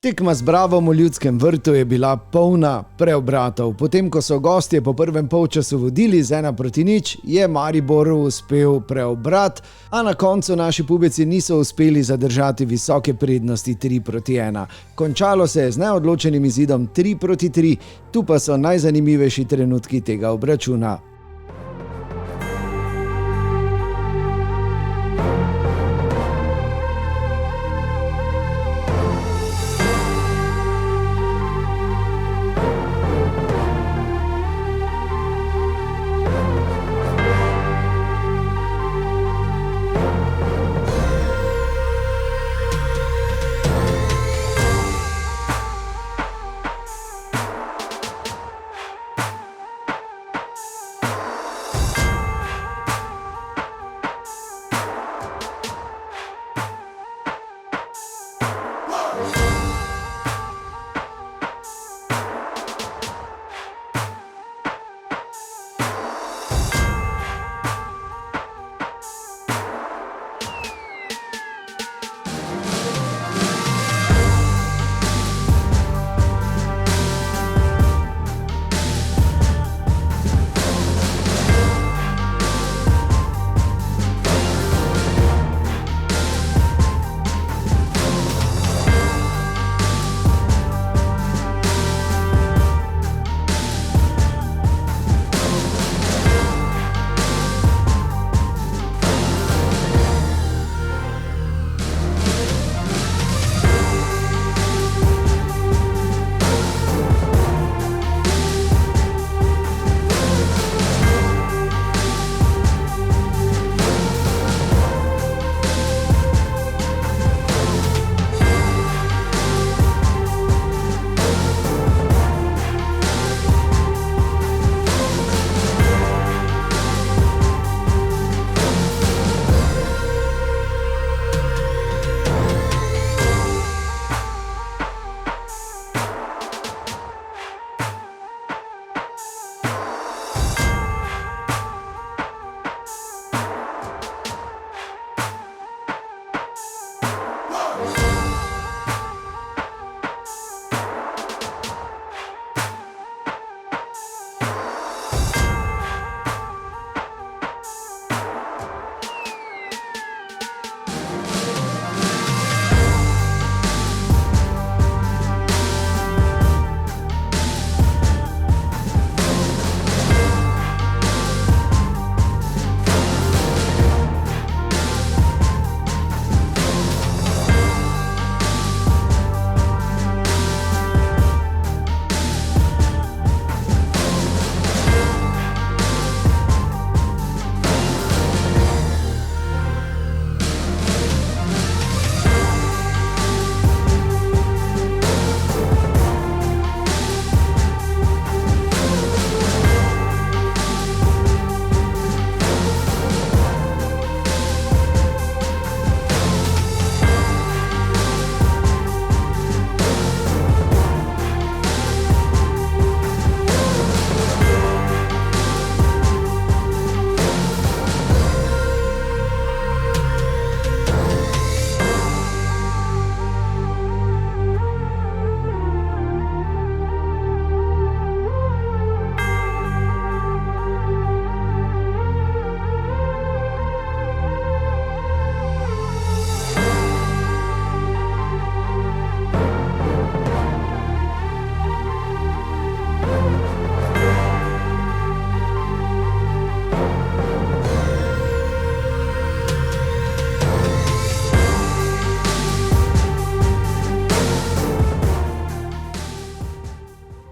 Tekma z Bravom v Ljudskem vrtu je bila polna preobratov. Potem, ko so gostje po prvem polčasu vodili z 1-0, je Mariboru uspel preobrat, a na koncu naši pubeci niso uspeli zadržati visoke prednosti 3-1. Končalo se je z neodločenim izidom 3-3, tu pa so najzanimivejši trenutki tega obračuna.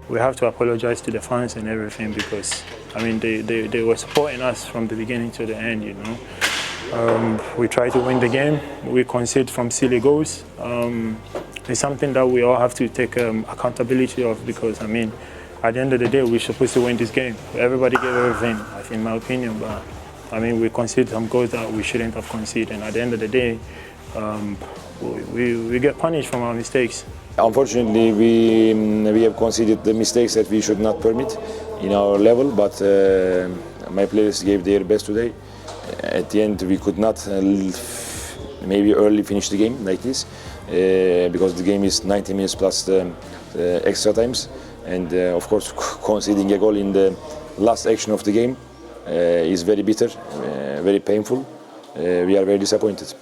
We have to apologize to the fans and everything because, I mean, they were supporting us from the beginning to the end, you know. We try to win the game. We concede from silly goals. It's something that we all have to take accountability of because, I mean, at the end of the day, we're supposed to win this game. Everybody gave everything, in my opinion, but I mean, we conceded some goals that we shouldn't have conceded. And at the end of the day, we get punished from our mistakes. Unfortunately, we have conceded the mistakes that we should not permit in our level, but my players gave their best today. At the end, we could not maybe early finish the game like this, because the game is 90 minutes plus the extra times, and of course conceding a goal in the last action of the game is very bitter, very painful. We are very disappointed.